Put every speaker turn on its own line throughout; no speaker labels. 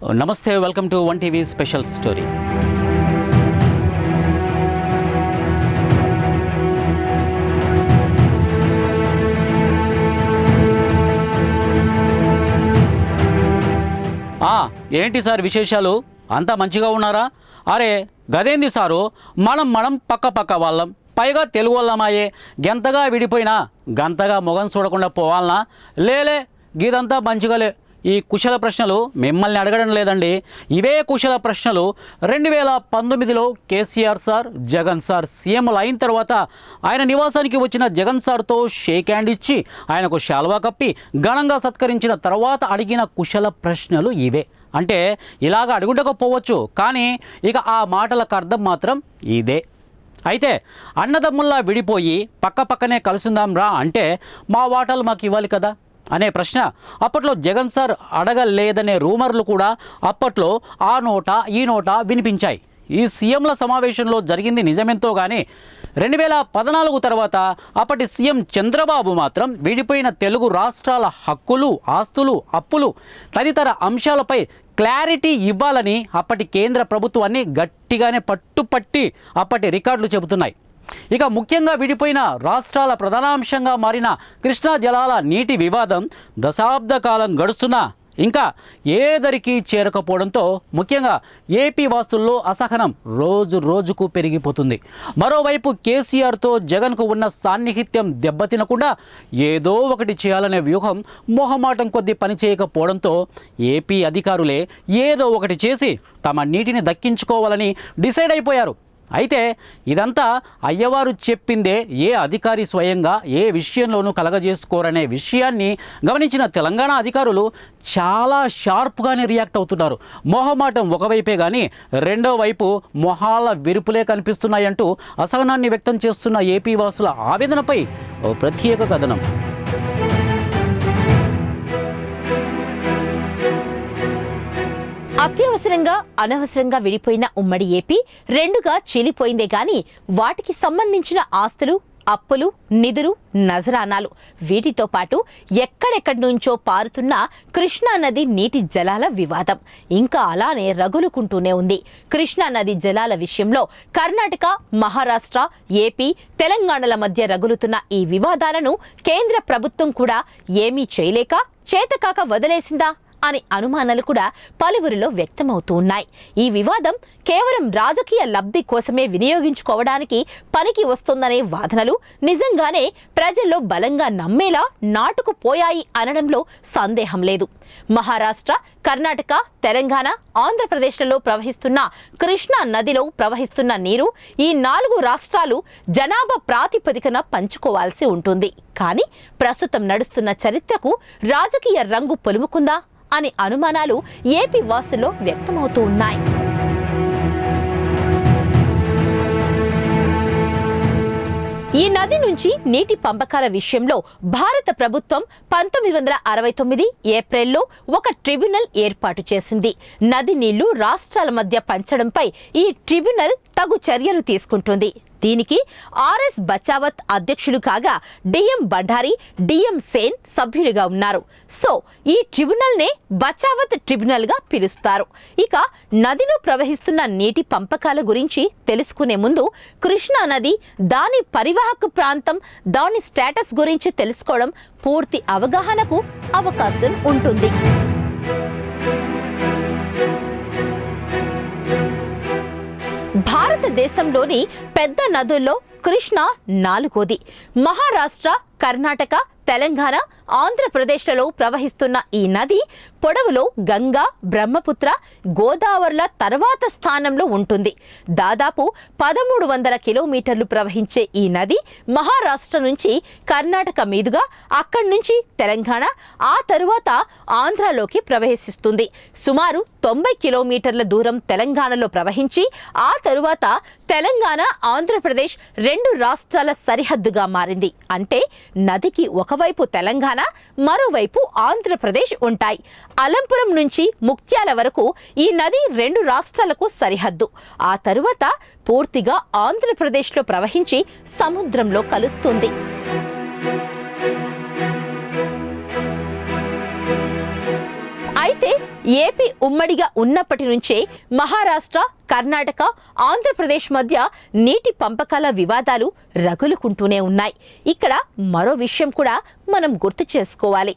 నమస్తే, welcome to one TV special story. ఏంటి sir విశేషాలు? అంతా మంచిగా ఉన్నారా? అరే గదేంది సారు, మనం పక్క వాళ్ళం, పైగా తెలుగు వాళ్ళమాయే. గెంతగా విడిపోయినా గంతగా మొగం చూడకుండా పోవాలనా? లేలే, గీదంతా మంచిగాలే. ఈ కుశల ప్రశ్నలు మిమ్మల్ని అడగడం లేదండి. ఇవే కుశల ప్రశ్నలు 2019లో కేసీఆర్ సార్, జగన్ సార్ సీఎంలు అయిన తర్వాత ఆయన నివాసానికి వచ్చిన జగన్ సార్తో షేక్ హ్యాండ్ ఇచ్చి ఆయనకు శాల్వా కప్పి ఘనంగా సత్కరించిన తర్వాత అడిగిన కుశల ప్రశ్నలు ఇవే. అంటే ఇలాగ అడుగుండకపోవచ్చు, కానీ ఇక ఆ మాటలకు అర్థం మాత్రం ఇదే. అయితే అన్నదమ్ముల్లా విడిపోయి పక్కనే కలుసుందాం రా అంటే మా వాటాలు మాకు ఇవ్వాలి కదా అనే ప్రశ్న అప్పట్లో జగన్ సార్ అడగలేదనే రూమర్లు కూడా అప్పట్లో ఆ నోట ఈ నోట వినిపించాయి. ఈ సీఎంల సమావేశంలో జరిగింది నిజమెంతో కానీ 2014 తర్వాత అప్పటి సీఎం చంద్రబాబు మాత్రం విడిపోయిన తెలుగు రాష్ట్రాల హక్కులు, ఆస్తులు, అప్పులు తదితర అంశాలపై క్లారిటీ ఇవ్వాలని అప్పటి కేంద్ర ప్రభుత్వాన్ని గట్టిగానే పట్టుపట్టి అప్పటి రికార్డులు చెబుతున్నాయి. ఇక ముఖ్యంగా విడిపోయిన రాష్ట్రాల ప్రధానాంశంగా మారిన కృష్ణా జలాల నీటి వివాదం దశాబ్ద కాలం గడుస్తున్నా ఇంకా ఏదరికి చేరకపోవడంతో ముఖ్యంగా ఏపీ వాసుల్లో అసహనం రోజు రోజుకు పెరిగిపోతుంది. మరోవైపు కేసీఆర్తో జగన్కు ఉన్న సాన్నిహిత్యం దెబ్బతినకుండా ఏదో ఒకటి చేయాలనే వ్యూహం మొహమాటం కొద్దీ పనిచేయకపోవడంతో ఏపీ అధికారులే ఏదో ఒకటి చేసి తమ నీటిని దక్కించుకోవాలని డిసైడ్ అయిపోయారు. అయితే ఇదంతా అయ్యవారు చెప్పిందే, ఏ అధికారి స్వయంగా ఏ విషయంలోనూ కలగజేసుకోరనే విషయాన్ని గమనించిన తెలంగాణ అధికారులు చాలా షార్ప్గానే రియాక్ట్ అవుతున్నారు. మొహమాటం ఒకవైపే కానీ రెండో వైపు మొహాల విరుపులే కనిపిస్తున్నాయంటూ అసహనాన్ని వ్యక్తం చేస్తున్న ఏపీ వాసుల ఆవేదనపై ఓ ప్రత్యేక కథనం.
అత్యవసరంగా అనవసరంగా విడిపోయిన ఉమ్మడి ఏపీ రెండుగా చీలిపోయిందే గాని వాటికి సంబంధించిన ఆస్తులు, అప్పులు, నిధులు, నజరానాలు వీటితో పాటు ఎక్కడెక్కడి నుంచో పారుతున్న కృష్ణా నది నీటి జలాల వివాదం ఇంకా అలానే రగులుకుంటూనే ఉంది. కృష్ణా నది జలాల విషయంలో కర్ణాటక, మహారాష్ట్ర, ఏపీ, తెలంగాణల మధ్య రగులుతున్న ఈ వివాదాలను కేంద్ర ప్రభుత్వం కూడా ఏమీ చేయలేక చేతకాక వదిలేసిందా అనే అనుమానాలు కూడా పలువురిలో వ్యక్తమవుతూ ఉన్నాయి. ఈ వివాదం కేవలం రాజకీయ లబ్ధి కోసమే వినియోగించుకోవడానికి పనికి వస్తోందనే వాదనలు నిజంగానే ప్రజల్లో బలంగా నమ్మేలా నాటుకుపోయాయి అనడంలో సందేహం లేదు. మహారాష్ట్ర, కర్ణాటక, తెలంగాణ, ఆంధ్రప్రదేశ్లలో ప్రవహిస్తున్న కృష్ణా నదిలో ప్రవహిస్తున్న నీరు ఈ 4 రాష్ట్రాలు జనాభా ప్రాతిపదికన పంచుకోవాల్సి ఉంటుంది. కానీ ప్రస్తుతం నడుస్తున్న చరిత్రకు రాజకీయ రంగు పొలుముకుందా అనే అనుమానాలు ఏపీ వాసుల్లో వ్యక్తమవుతూ ఉన్నాయి. ఈ నది నుంచి నీటి పంపకాల విషయంలో భారత ప్రభుత్వం 1969 ఏప్రిల్లో ఒక ట్రిబ్యునల్ ఏర్పాటు చేసింది. నది నీళ్లు రాష్ట్రాల మధ్య పంచడంపై ఈ ట్రిబ్యునల్ తగు చర్యలు తీసుకుంటుంది. దీనికి ఆర్ఎస్ బచావత్ అధ్యక్షులు కాగా డిఎం బండారి, డిఎం సేన్ సభ్యులుగా ఉన్నారు. సో ఈ ట్రిబ్యునల్నే బచావత్ ట్రిబ్యునల్ గా పిలుస్తారు. ఇక నదిలో ప్రవహిస్తున్న నీటి పంపకాల గురించి తెలుసుకునే ముందు కృష్ణా నది, దాని పరివాహక ప్రాంతం, దాని స్టేటస్ గురించి తెలుసుకోవడం పూర్తి అవగాహనకు అవకాశం ఉంటుంది. భారతదేశంలోని పెద్ద నదుల్లో కృష్ణా 4వది. మహారాష్ట్ర, కర్ణాటక, తెలంగాణ, ఆంధ్రప్రదేశ్లలో ప్రవహిస్తున్న ఈ నది పొడవులో గంగా, బ్రహ్మపుత్ర, గోదావరిల తర్వాత స్థానంలో ఉంటుంది. దాదాపు 1300 కిలోమీటర్లు ప్రవహించే ఈ నది మహారాష్ట్ర నుంచి కర్ణాటక మీదుగా, అక్కడి నుంచి తెలంగాణ, ఆ తరువాత ఆంధ్రలోకి ప్రవేశిస్తుంది. సుమారు 90 కిలోమీటర్ల దూరం తెలంగాణలో ప్రవహించి ఆ తరువాత తెలంగాణ, ఆంధ్రప్రదేశ్ 2 రాష్ట్రాల సరిహద్దుగా మారింది. అంటే నదికి ఒకవైపు తెలంగాణ, మరోవైపు ఆంధ్రప్రదేశ్ ఉంటాయి. అలంపురం నుంచి ముక్త్యాల వరకు ఈ నది 2 రాష్ట్రాలకు సరిహద్దు. ఆ తరువాత పూర్తిగా ఆంధ్రప్రదేశ్లో ప్రవహించి సముద్రంలో కలుస్తుంది. అయితే ఏపీ ఉమ్మడిగా ఉన్నప్పటి నుంచే మహారాష్ట్ర, కర్ణాటక, ఆంధ్రప్రదేశ్ మధ్య నీటి పంపకాల వివాదాలు రగులుకుంటూనే ఉన్నాయి. ఇక్కడ మరో విషయం కూడా మనం గుర్తు చేసుకోవాలి.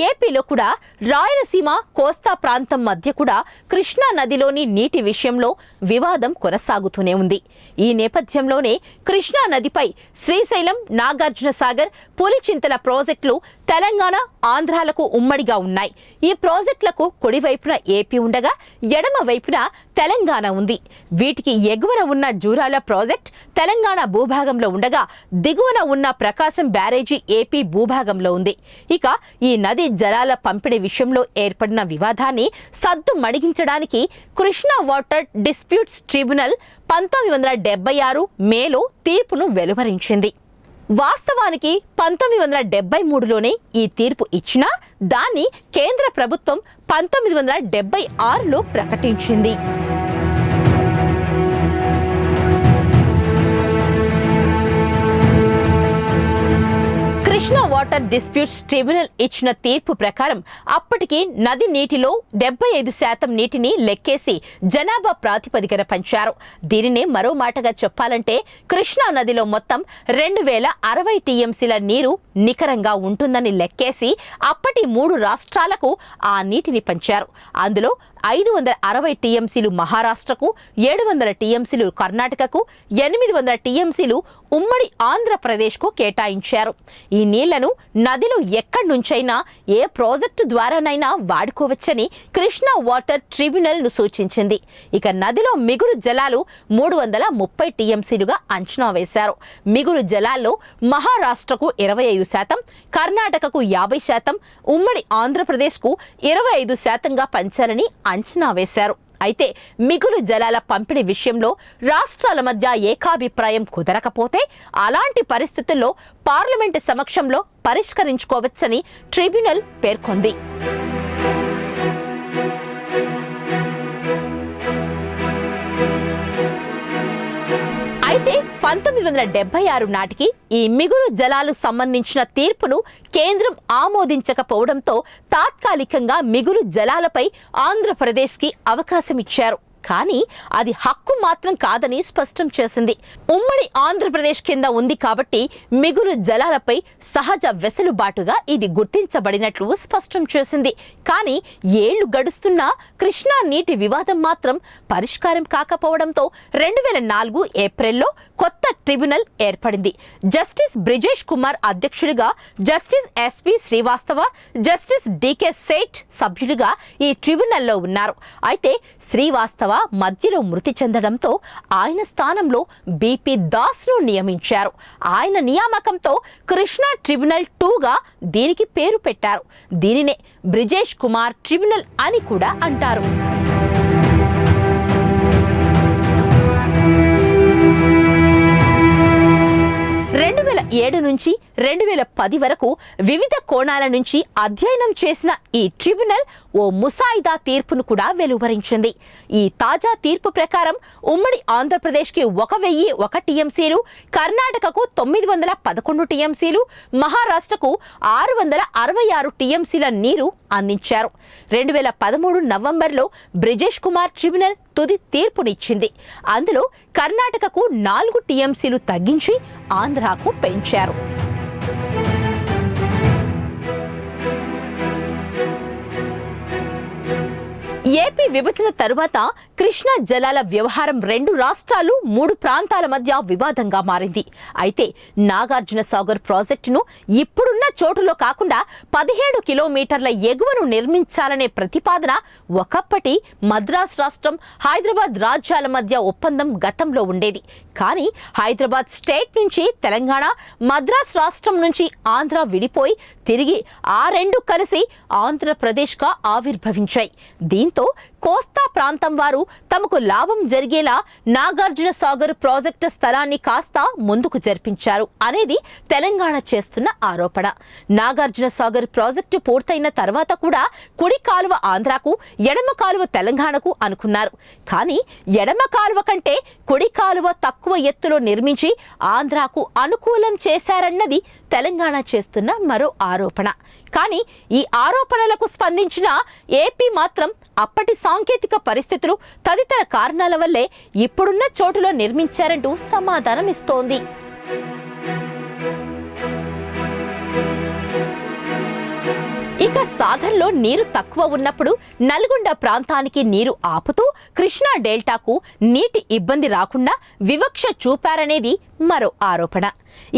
ఏపీలో కూడా రాయలసీమ, కోస్తా ప్రాంతం మధ్య కూడా కృష్ణా నదిలోని నీటి విషయంలో వివాదం కొనసాగుతూనే ఉంది. ఈ నేపథ్యంలోనే కృష్ణా నదిపై శ్రీశైలం, నాగార్జున సాగర్, పులిచింతల ప్రాజెక్టులు తెలంగాణ, ఆంధ్రాలకు ఉమ్మడిగా ఉన్నాయి. ఈ ప్రాజెక్టులకు కుడివైపున ఏపీ ఉండగా ఎడమ వైపున తెలంగాణ ఉంది. వీటికి ఎగువన ఉన్న జూరాల ప్రాజెక్ట్ తెలంగాణ భూభాగంలో ఉండగా దిగువన ఉన్న ప్రకాశం బ్యారేజీ ఏపీ భూభాగంలో ఉంది. ఇక ఈ నది జలాల పంపిణీ విషయంలో ఏర్పడిన వివాదాన్ని సద్దు మడిగించడానికి కృష్ణా వాటర్ డిస్ప్యూట్స్ ట్రిబ్యునల్ 1976 మేలో తీర్పును వెలువరించింది. వాస్తవానికి 1973లోనే ఈ తీర్పు ఇచ్చినా దాన్ని కేంద్ర ప్రభుత్వం 1976లో ప్రకటించింది. కృష్ణా వాటర్ డిస్ప్యూట్స్ ట్రిబ్యునల్ ఇచ్చిన తీర్పు ప్రకారం అప్పటికి నది నీటిలో 75% నీటిని లెక్కేసి జనాభా ప్రాతిపదికన పంచారు. దీనినే మరో మాటగా చెప్పాలంటే కృష్ణా నదిలో మొత్తం 2060 టీఎంసీల నీరు నికరంగా ఉంటుందని లెక్కేసి అప్పటి 3 రాష్ట్రాలకు ఆ నీటిని పంచారు. అందులో 560 టీఎంసీలు మహారాష్ట్రకు, 700 టీఎంసీలు కర్ణాటకకు, 800 టీఎంసీలు ఉమ్మడి ఆంధ్రప్రదేశ్కు కేటాయించారు. ఈ నీళ్లను నదిలో ఎక్కడి నుంచైనా ఏ ప్రాజెక్టు ద్వారానైనా వాడుకోవచ్చని కృష్ణా వాటర్ ట్రిబ్యునల్ను సూచించింది. ఇక నదిలో మిగులు జలాలు 330 టీఎంసీలుగా అంచనా వేశారు. మిగులు జలాల్లో మహారాష్ట్రకు 25%, కర్ణాటకకు 50%, ఉమ్మడి ఆంధ్రప్రదేశ్కు 25%గా పంచాలని అంచనా వేశారు. అయితే మిగులు జలాల పంపిణీ విషయంలో రాష్ట్రాల మధ్య ఏకాభిప్రాయం కుదరకపోతే అలాంటి పరిస్థితుల్లో పార్లమెంటు సమక్షంలో పరిష్కరించుకోవచ్చని ట్రిబ్యునల్ పేర్కొంది. అయితే 1976 నాటికి ఈ మిగులు జలాలు సంబంధించిన తీర్పును కేంద్రం ఆమోదించకపోవడంతో తాత్కాలికంగా మిగులు జలాలపై ఆంధ్రప్రదేశ్కి అవకాశం ఇచ్చారు. కానీ అది హక్కు మాత్రం కాదని స్పష్టం చేసింది. ఉమ్మడి ఆంధ్రప్రదేశ్ కింద ఉంది కాబట్టి మిగులు జలాలపై సహజ వెసులుబాటుగా ఇది గుర్తించబడినట్లు స్పష్టం చేసింది. కానీ ఏళ్లు గడుస్తున్నా కృష్ణా నీటి వివాదం మాత్రం పరిష్కారం కాకపోవడంతో 2004 ఏప్రిల్లో కొత్త ట్రిబ్యునల్ ఏర్పడింది. జస్టిస్ బ్రిజేష్ కుమార్ అధ్యక్షుడిగా, justice SP Srivastava, justice DK Seth సభ్యులుగా ఈ ట్రిబ్యునల్లో ఉన్నారు. అయితే శ్రీవాస్తవ మధ్యలో మృతి చెందడంతో ఆయన స్థానంలో బిపి దాస్ను నియమించారు. ఆయన నియామకంతో కృష్ణా ట్రిబ్యునల్ 2గా దీనికి పేరు పెట్టారు. దీనినే బ్రిజేష్ కుమార్ ట్రిబ్యునల్ అని కూడా అంటారు. 2007 నుంచి 2010 వరకు వివిధ కోణాల నుంచి అధ్యయనం చేసిన ఈ ట్రిబ్యునల్ ఓ ముసాయిదా తీర్పును కూడా వెలువరించింది. ఈ తాజా తీర్పు ప్రకారం ఉమ్మడి ఆంధ్రప్రదేశ్కి 1001 టీఎంసీలు, కర్ణాటకకు 911 టీఎంసీలు, మహారాష్ట్రకు 666 టీఎంసీల నీరు అందించారు. 2013 నవంబర్లో బ్రిజేష్ కుమార్ ట్రిబ్యునల్ తుది తీర్పునిచ్చింది. అందులో కర్ణాటకకు 4 టీఎంసీలు తగ్గించి ఆంధ్రాకు పెంచారు. ఏపీ విభజన తరువాత కృష్ణా జలాల వ్యవహారం 2 రాష్ట్రాలు 3 ప్రాంతాల మధ్య వివాదంగా మారింది. అయితే నాగార్జున సాగర్ ప్రాజెక్టును ఇప్పుడున్న చోటులో కాకుండా 17 కిలోమీటర్ల ఎగువను నిర్మించాలనే ప్రతిపాదన ఒకప్పటి మద్రాస్ రాష్ట్రం, హైదరాబాద్ రాజ్యాల మధ్య ఒప్పందం గతంలో ఉండేది. కానీ హైదరాబాద్ స్టేట్ నుంచి తెలంగాణ, మద్రాస్ రాష్ట్రం నుంచి ఆంధ్ర విడిపోయి తిరిగి ఆ 2 కలిసి ఆంధ్రప్రదేశ్గా ఆవిర్భవించాయి. దీంతో కోస్తా ప్రాంతం వారు తమకు లాభం జరిగేలా నాగార్జున సాగర్ ప్రాజెక్టు స్థలాన్ని కాస్త ముందుకు జరిపించారు అనేది తెలంగాణ చేస్తున్న ఆరోపణ. నాగార్జున సాగర్ ప్రాజెక్టు పూర్తయిన తర్వాత కూడా కుడి కాలువ ఆంధ్రాకు, ఎడమ కాలువ తెలంగాణకు అనుకున్నారు. కానీ ఎడమ కాలువ కంటే కుడి కాలువ తక్కువ ఎత్తులో నిర్మించి ఆంధ్రాకు అనుకూలం చేశారన్నది తెలంగాణ చేస్తున్న మరో ఆరోపణ. కానీ ఈ ఆరోపణలకు స్పందించిన ఏపీ మాత్రం అప్పటి సాంకేతిక పరిస్థితులు తదితర కారణాల వల్లే ఇప్పుడున్న చోటులో నిర్మించారంటూ సమాధానం ఇస్తోంది. ఇక సాగర్లో నీరు తక్కువ ఉన్నప్పుడు నల్గొండ ప్రాంతానికి నీరు ఆపుతూ కృష్ణా డెల్టాకు నీటి ఇబ్బంది రాకుండా వివక్ష చూపారనేది మరో ఆరోపణ.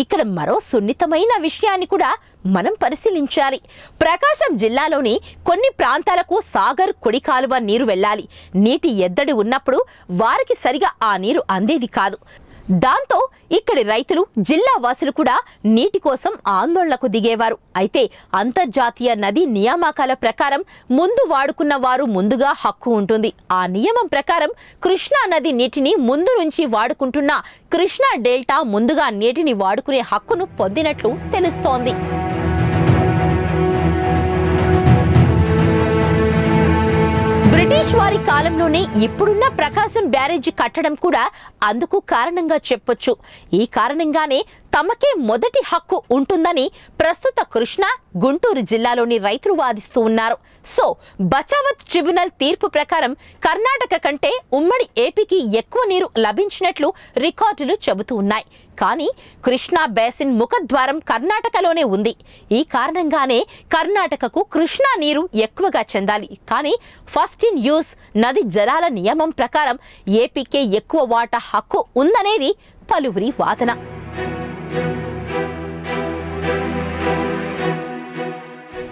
ఇక్కడ మరో సున్నితమైన విషయాన్ని కూడా మనం పరిశీలించాలి. ప్రకాశం జిల్లాలోని కొన్ని ప్రాంతాలకు సాగర్ కుడి కాలువ నీరు వెళ్ళాలి. నీటి ఎద్దడి ఉన్నప్పుడు వారికి సరిగా ఆ నీరు అందేది కాదు. దాంతో ఇక్కడి రైతులు, జిల్లా వాసులు కూడా నీటి కోసం ఆందోళనకు దిగేవారు. అయితే అంతర్జాతీయ నదీ నియామకాల ప్రకారం ముందు వాడుకున్న వారు ముందుగా హక్కు ఉంటుంది. ఆ నియమం ప్రకారం కృష్ణా నది నీటిని ముందు నుంచి వాడుకుంటున్న కృష్ణా డెల్టా ముందుగా నీటిని వాడుకునే హక్కును పొందినట్లు తెలుస్తోంది. బ్రిటిష్ వారి కాలంలోనే ఇప్పుడున్న ప్రకాశం బ్యారేజీ కట్టడం కూడా అందుకు కారణంగా చెప్పొచ్చు. ఈ కారణంగానే తమకే మొదటి హక్కు ఉంటుందని ప్రస్తుత కృష్ణా, గుంటూరు జిల్లాలోని రైతులు వాదిస్తూ ఉన్నారు. సో బచావత్ ట్రిబ్యునల్ తీర్పు ప్రకారం కర్ణాటక కంటే ఉమ్మడి ఏపీకి ఎక్కువ నీరు లభించినట్లు రికార్డులు చెబుతూ ఉన్నాయి. కానీ కృష్ణా బేసిన్ ముఖద్వారం కర్ణాటకలోనే ఉంది. ఈ కారణంగానే కర్ణాటకకు కృష్ణా నీరు ఎక్కువగా చెందాలి. కానీ ఫస్ట్ ఇన్ యూజ్ నది జలాల నియమం ప్రకారం ఏపీకే ఎక్కువ వాటా హక్కు ఉందనేది పలువురి వాదన.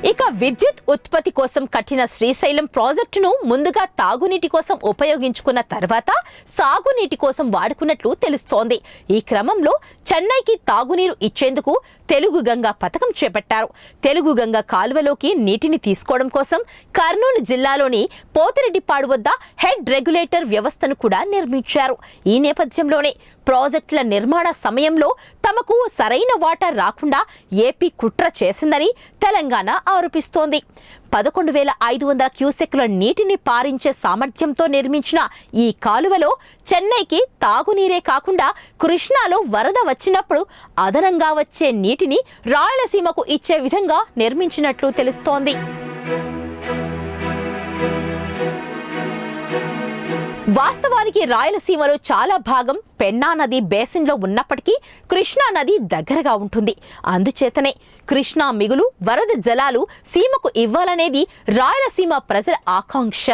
ఇక విద్యుత్ ఉత్పత్తి కోసం కట్టిన శ్రీశైలం ప్రాజెక్టును ముందుగా తాగునీటి కోసం ఉపయోగించుకున్న తర్వాత సాగునీటి కోసం వాడుకున్నట్లు తెలుస్తోంది. ఈ క్రమంలో చెన్నైకి తాగునీరు ఇచ్చేందుకు తెలుగు గంగ పథకం చేపట్టారు. తెలుగు గంగ కాలువలోకి నీటిని తీసుకోవడం కోసం కర్నూలు జిల్లాలోని పోతిరెడ్డిపాడు వద్ద హెడ్ రెగ్యులేటర్ వ్యవస్థను కూడా నిర్మించారు. ఈ నేపథ్యంలోనే ప్రాజెక్టుల నిర్మాణ సమయంలో తమకు సరైన వాటా రాకుండా ఏపీ కుట్ర చేసిందని తెలంగాణ ఆరోపిస్తోంది. 11,500 క్యూసెక్ల నీటిని పారించే సామర్థ్యంతో నిర్మించిన ఈ కాలువలో చెన్నైకి తాగునీరే కాకుండా కృష్ణాలో వరద వచ్చినప్పుడు అదనంగా వచ్చే నీటిని రాయలసీమకు ఇచ్చే విధంగా నిర్మించినట్లు తెలుస్తోంది. వాస్తవానికి రాయలసీమలో చాలా భాగం పెన్నా నది బేసిన్లో ఉన్నప్పటికీ కృష్ణా నది దగ్గరగా ఉంటుంది. అందుచేతనే కృష్ణా మిగులు వరద జలాలు సీమకు ఇవ్వాలనేది రాయలసీమ ప్రజల ఆకాంక్ష.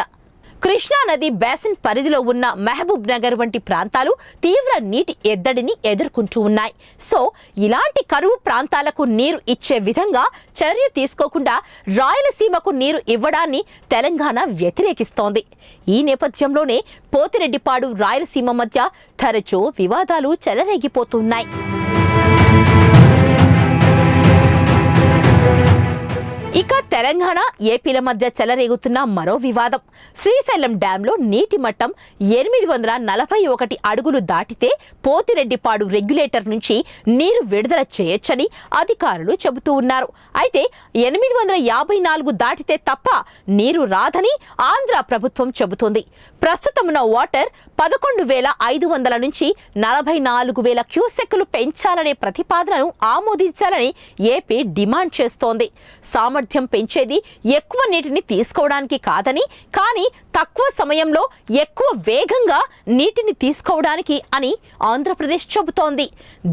కృష్ణా నది బేసిన్ పరిధిలో ఉన్న మహబూబ్ నగర్ వంటి ప్రాంతాలు తీవ్ర నీటి ఎద్దడిని ఎదుర్కొంటూ ఉన్నాయి. సో ఇలాంటి కరువు ప్రాంతాలకు నీరు ఇచ్చే విధంగా చర్య తీసుకోకుండా రాయలసీమకు నీరు ఇవ్వడాన్ని తెలంగాణ వ్యతిరేకిస్తోంది. ఈ నేపథ్యంలోనే పోతిరెడ్డిపాడు, రాయలసీమ మధ్య తరచూ వివాదాలు చెలరేగిపోతున్నాయి. ఇక తెలంగాణ, ఏపీల మధ్య చెలరేగుతున్న మరో వివాదం. శ్రీశైలం డ్యాంలో నీటి మట్టం 841 అడుగులు దాటితే పోతిరెడ్డిపాడు రెగ్యులేటర్ నుంచి నీరు విడుదల చేయొచ్చని అధికారులు చెబుతూ ఉన్నారు. అయితే 854 దాటితే తప్ప నీరు రాదని ఆంధ్ర ప్రభుత్వం చెబుతోంది. ప్రస్తుతమున్న వాటర్ 11,500 నుంచి 44,000 క్యూసెక్కులు పెంచాలనే ప్రతిపాదనను ఆమోదించాలని ఏపీ డిమాండ్ చేస్తోంది. సామర్థ్యం పెంచేది ఎక్కువ నీటిని తీసుకోవడానికి కాదని, కానీ తక్కువ సమయంలో ఎక్కువ వేగంగా నీటిని తీసుకోవడానికి అని ఆంధ్రప్రదేశ్ చెబుతోంది.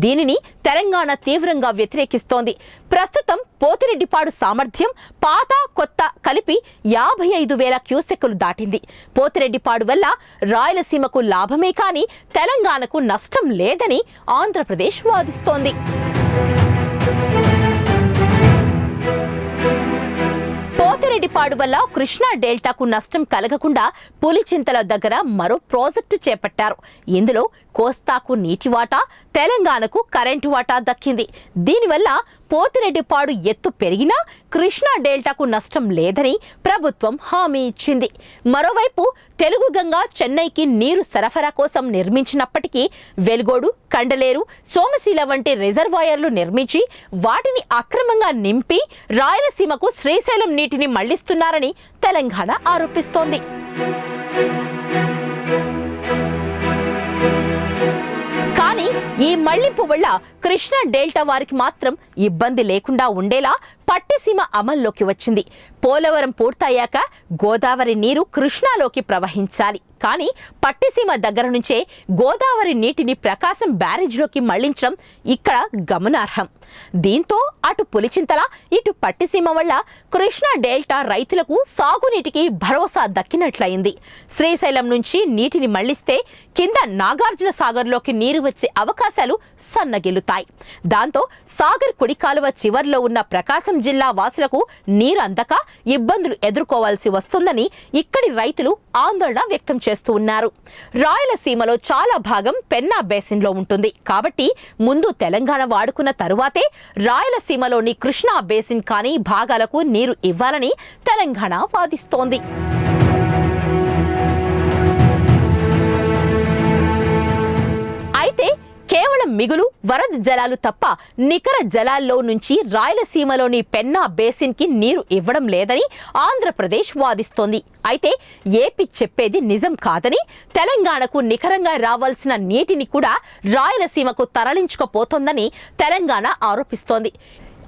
దీనిని తెలంగాణ తీవ్రంగా వ్యతిరేకిస్తోంది. ప్రస్తుతం పోతిరెడ్డిపాడు సామర్థ్యం పాత కొత్త కలిపి 55,000 క్యూసెక్కులు దాటింది. పోతిరెడ్డిపాడు వల్ల రాయలసీమకు లాభమే కానీ తెలంగాణకు నష్టం లేదని ఆంధ్రప్రదేశ్ వాదిస్తోంది. పోతిరెడ్డిపాడు వల్ల కృష్ణా డెల్టాకు నష్టం కలగకుండా పులిచింతల దగ్గర మరో ప్రాజెక్టు చేపట్టారు. ఇందులో కోస్తాకు నీటి వాటా, తెలంగాణకు కరెంటు వాటా దక్కింది. దీనివల్ల పోతిరెడ్డిపాడు ఎత్తు పెరిగినా కృష్ణా డెల్టాకు నష్టం లేదని ప్రభుత్వం హామీ ఇచ్చింది. మరోవైపు తెలుగు గంగ చెన్నైకి నీరు సరఫరా కోసం నిర్మించినప్పటికీ వెలుగోడు, కండలేరు, సోమశీల వంటి రిజర్వాయర్లు నిర్మించి వాటిని అక్రమంగా నింపి రాయలసీమకు శ్రీశైలం నీటిని మళ్లిస్తున్నారని తెలంగాణ ఆరోపిస్తోంది. కానీ ఈ మళ్లింపు వల్ల కృష్ణా డెల్టా వారికి మాత్రం ఇబ్బంది లేకుండా ఉండేలా పట్టిసీమ అమల్లోకి వచ్చింది. పోలవరం పూర్తయ్యాక గోదావరి నీరు కృష్ణాలోకి ప్రవహించాలి. కానీ పట్టిసీమ దగ్గర నుంచే గోదావరి నీటిని ప్రకాశం బ్యారేజ్లోకి మళ్లించడం ఇక్కడ గమనార్హం. దీంతో అటు పులిచింతల, ఇటు పట్టిసీమ వల్ల కృష్ణా డెల్టా రైతులకు సాగునీటికి భరోసా దక్కినట్లయింది. శ్రీశైలం నుంచి నీటిని మళ్లిస్తే కింద నాగార్జున సాగర్లోకి నీరు వచ్చే అవకాశాలు సన్నగిల్లుతాయి. దాంతో సాగర్ కుడి కాలువ చివర్లో ఉన్న ప్రకాశం జిల్లా వాసులకు నీరు అందక ఇబ్బందులు ఎదుర్కోవాల్సి వస్తుందని ఇక్కడి రైతులు ఆందోళన వ్యక్తం చేస్తూ ఉన్నారు. రాయలసీమలో చాలా భాగం పెన్నా బేసిన్లో ఉంటుంది. కాబట్టి ముందు తెలంగాణ వాడుకున్న తరువాతే రాయలసీమలోని కృష్ణా బేసిన్ కానీ భాగాలకు నీరు ఇవ్వాలని తెలంగాణ వాదిస్తోంది. అయితే కేవలం మిగులు వరద జలాలు తప్ప నికర జలాల్లో నుంచి రాయలసీమలోని పెన్నా బేసిన్ కి నీరు ఇవ్వడం లేదని ఆంధ్రప్రదేశ్ వాదిస్తోంది. అయితే ఏపీ చెప్పేది నిజం కాదని, తెలంగాణకు నికరంగా రావాల్సిన నీటిని కూడా రాయలసీమకు తరలించుకుపోతోందని తెలంగాణ ఆరోపిస్తోంది.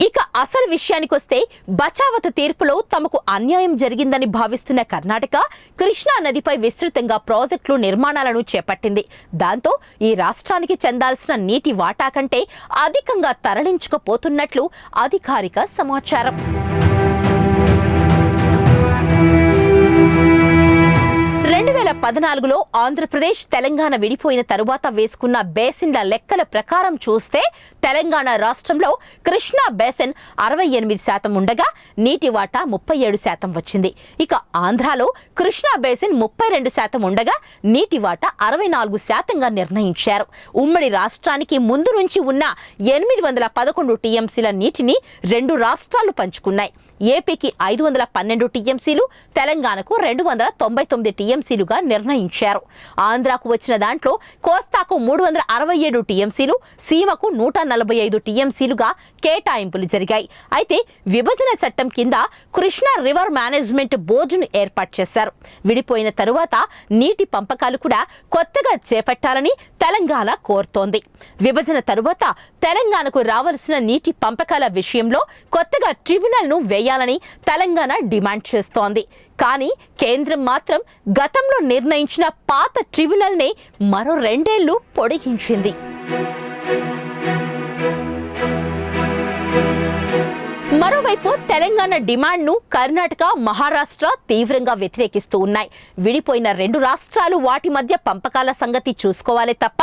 ఇక అసలు విషయానికొస్తే బచావత తీర్పులో తమకు అన్యాయం జరిగిందని భావిస్తున్న కర్ణాటక కృష్ణా నదిపై విస్తృతంగా ప్రాజెక్టులు నిర్మాణాలను చేపట్టింది. దాంతో ఈ రాష్ట్రానికి చెందాల్సిన నీటి వాటా కంటే అధికంగా తరలించుకుపోతున్నట్లు అధికారిక సమాచారం. 2014లో ఆంధ్రప్రదేశ్ తెలంగాణ విడిపోయిన తరువాత వేసుకున్న బేసిన్ల లెక్కల ప్రకారం చూస్తే తెలంగాణ రాష్ట్రంలో కృష్ణా బేసిన్ 68% ఉండగా నీటి వాటా 37% వచ్చింది. ఇక ఆంధ్రాలో కృష్ణా బేసిన్ 32% ఉండగా నీటి వాటా 64%గా నిర్ణయించారు. ఉమ్మడి రాష్ట్రానికి ముందు నుంచి ఉన్న 811 టీఎంసీల నీటిని రెండు రాష్ట్రాలు పంచుకున్నాయి. ఏపీకి 512 టీఎంసీలు, తెలంగాణకు 299 టీఎంసీలుగా నిర్ణయించారు. ఆంధ్రాకు వచ్చిన దాంట్లో కోస్తాకు 367 టీఎంసీలు, సీమకు 145 టీఎంసీలుగా కేటాయింపులు జరిగాయి. అయితే విభజన చట్టం కింద కృష్ణా రివర్ మేనేజ్మెంట్ బోర్డును ఏర్పాటు చేశారు. విడిపోయిన తరువాత నీటి పంపకాలు కూడా కొత్తగా చేపట్టాలని తెలంగాణ కోరుతోంది. విభజన తరువాత తెలంగాణకు రావాల్సిన నీటి పంపకాల విషయంలో కొత్తగా ట్రిబ్యునల్ను వేయాలని తెలంగాణ డిమాండ్ చేస్తోంది. కానీ కేంద్రం మాత్రం గతంలో నిర్ణయించిన పాత ట్రిబ్యునల్నే మరో 2 ఏళ్లు పొడిగించింది. మరోవైపు తెలంగాణ డిమాండ్ను కర్ణాటక, మహారాష్ట్ర తీవ్రంగా వ్యతిరేకిస్తూ ఉన్నాయి. విడిపోయిన రెండు రాష్ట్రాలు వాటి మధ్య పంపకాల సంగతి చూసుకోవాలే తప్ప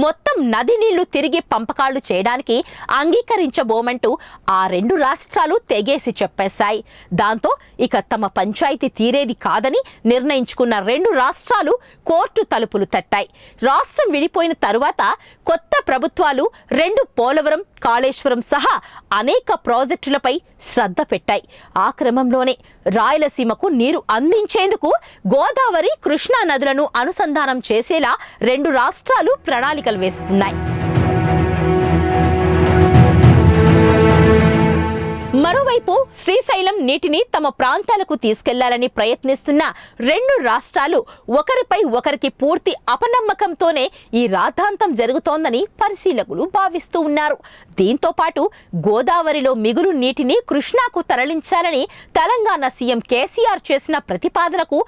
మొత్తం నది నీళ్లు తిరిగి పంపకాలు చేయడానికి అంగీకరించబోమంటూ ఆ రెండు రాష్ట్రాలు తెగేసి చెప్పేశాయి. దాంతో ఇక తమ పంచాయతీ తీరేది కాదని నిర్ణయించుకున్న రెండు రాష్ట్రాలు కోర్టు తలుపులు తట్టాయి. రాష్ట్రం విడిపోయిన తరువాత కొత్త ప్రభుత్వాలు రెండు పోలవరం, కాళేశ్వరం సహా అనేక ప్రాజెక్టులపై శ్రద్ధ పెట్టాయి. ఆ క్రమంలోనే రాయలసీమకు నీరు అందించేందుకు గోదావరి, కృష్ణా నదులను అనుసంధానం చేసేలా రెండు రాష్ట్రాలు ప్రణాళికలు వేసుకున్నాయి. మరోవైపు శ్రీశైలం నీటిని తమ ప్రాంతాలకు తీసుకెళ్లాలని ప్రయత్నిస్తున్న రెండు రాష్ట్రాలు ఒకరిపై ఒకరికి పూర్తి అపనమ్మకంతోనే ఈ రాద్ధాంతం జరుగుతోందని పరిశీలకులు భావిస్తూ ఉన్నారు. దీంతో పాటు గోదావరిలో మిగులు నీటిని కృష్ణాకు తరలించాలని తెలంగాణ సీఎం కేసీఆర్ చేసిన ప్రతిపాదనకు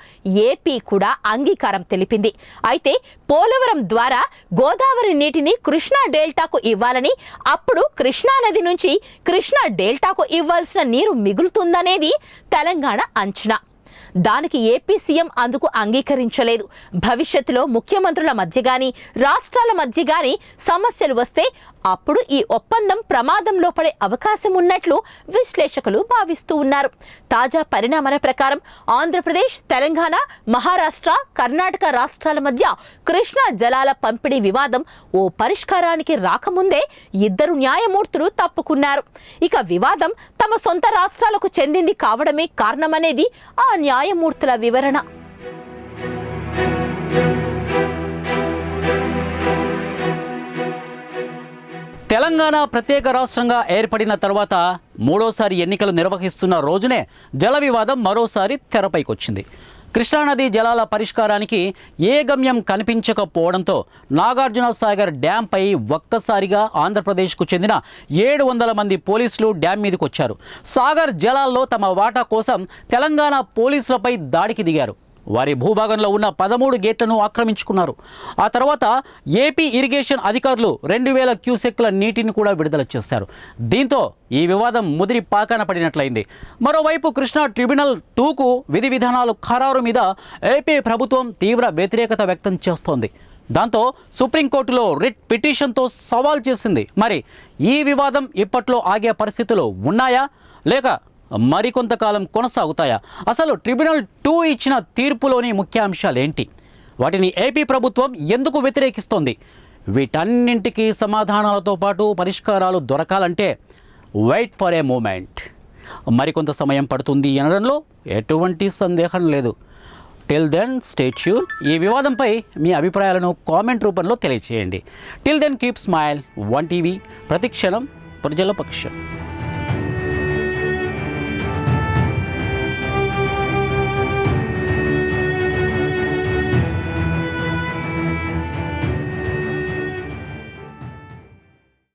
ఏపీ కూడా అంగీకారం తెలిపింది. అయితే పోలవరం ద్వారా గోదావరి నీటిని కృష్ణా డెల్టాకు ఇవ్వాలని, అప్పుడు కృష్ణా నది నుంచి కృష్ణా డెల్టాకు ఇవ్వాల్సిన నీరు మిగులుతుందనేది తెలంగాణ అంచనా. దానికి ఏపీ సీఎం అందుకు అంగీకరించలేదు. భవిష్యత్తులో ముఖ్యమంత్రుల మధ్య గాని, రాష్ట్రాల మధ్య గాని సమస్యలు వస్తే అప్పుడు ఈ ఒప్పందం ప్రమాదంలో పడే అవకాశం ఉన్నట్లు విశ్లేషకులు భావిస్తూ ఉన్నారు. తాజా పరిణామాల ప్రకారం ఆంధ్రప్రదేశ్, తెలంగాణ, మహారాష్ట్ర, కర్ణాటక రాష్ట్రాల మధ్య కృష్ణా జలాల పంపిణీ వివాదం ఓ పరిష్కారానికి రాకముందే ఇద్దరు న్యాయమూర్తులు తప్పుకున్నారు. ఇక వివాదం తమ సొంత రాష్ట్రాలకు చెందింది కావడమే కారణమనేది ఆ న్యాయమూర్తుల వివరణ.
తెలంగాణ ప్రత్యేక రాష్ట్రంగా ఏర్పడిన తర్వాత మూడోసారి ఎన్నికలు నిర్వహిస్తున్న రోజునే జల వివాదం మరోసారి తెరపైకొచ్చింది. కృష్ణానది జలాల పరిష్కారానికి ఏ గమ్యం కనిపించకపోవడంతో నాగార్జున సాగర్ డ్యాంపై ఒక్కసారిగా ఆంధ్రప్రదేశ్కు చెందిన 700 మంది పోలీసులు డ్యాం మీదకి వచ్చారు. సాగర్ జలాల్లో తమ వాటా కోసం తెలంగాణ పోలీసులపై దాడికి దిగారు. వారి భూభాగంలో ఉన్న 13 గేట్లను ఆక్రమించుకున్నారు. ఆ తర్వాత ఏపీ ఇరిగేషన్ అధికారులు 2000 క్యూసెక్ల నీటిని కూడా విడుదల చేశారు. దీంతో ఈ వివాదం ముదిరి పాకాన పడినట్లయింది. మరోవైపు కృష్ణా ట్రిబ్యునల్ 2కు విధి విధానాలు ఖరారు మీద ఏపీ ప్రభుత్వం తీవ్ర వ్యతిరేకత వ్యక్తం చేస్తోంది. దాంతో సుప్రీంకోర్టులో రిట్ పిటిషన్తో సవాల్ చేసింది. మరి ఈ వివాదం ఇప్పట్లో ఆగే పరిస్థితులు ఉన్నాయా, లేక మరికొంతకాలం కొనసాగుతాయా? అసలు ట్రిబ్యునల్ 2 ఇచ్చిన తీర్పులోని ముఖ్యాంశాలు ఏంటి? వాటిని ఏపీ ప్రభుత్వం ఎందుకు వ్యతిరేకిస్తోంది? వీటన్నింటికీ సమాధానాలతో పాటు పరిష్కారాలు దొరకాలంటే వెయిట్ ఫర్ ఏ మూమెంట్. మరికొంత సమయం పడుతుంది అనడంలో ఎటువంటి సందేహం లేదు. Till then stay tune. ఈ వివాదంపై మీ అభిప్రాయాలను కామెంట్ రూపంలో తెలియజేయండి. Till then keep smile. 1 TV, ప్రతిక్షణం ప్రజల పక్షం.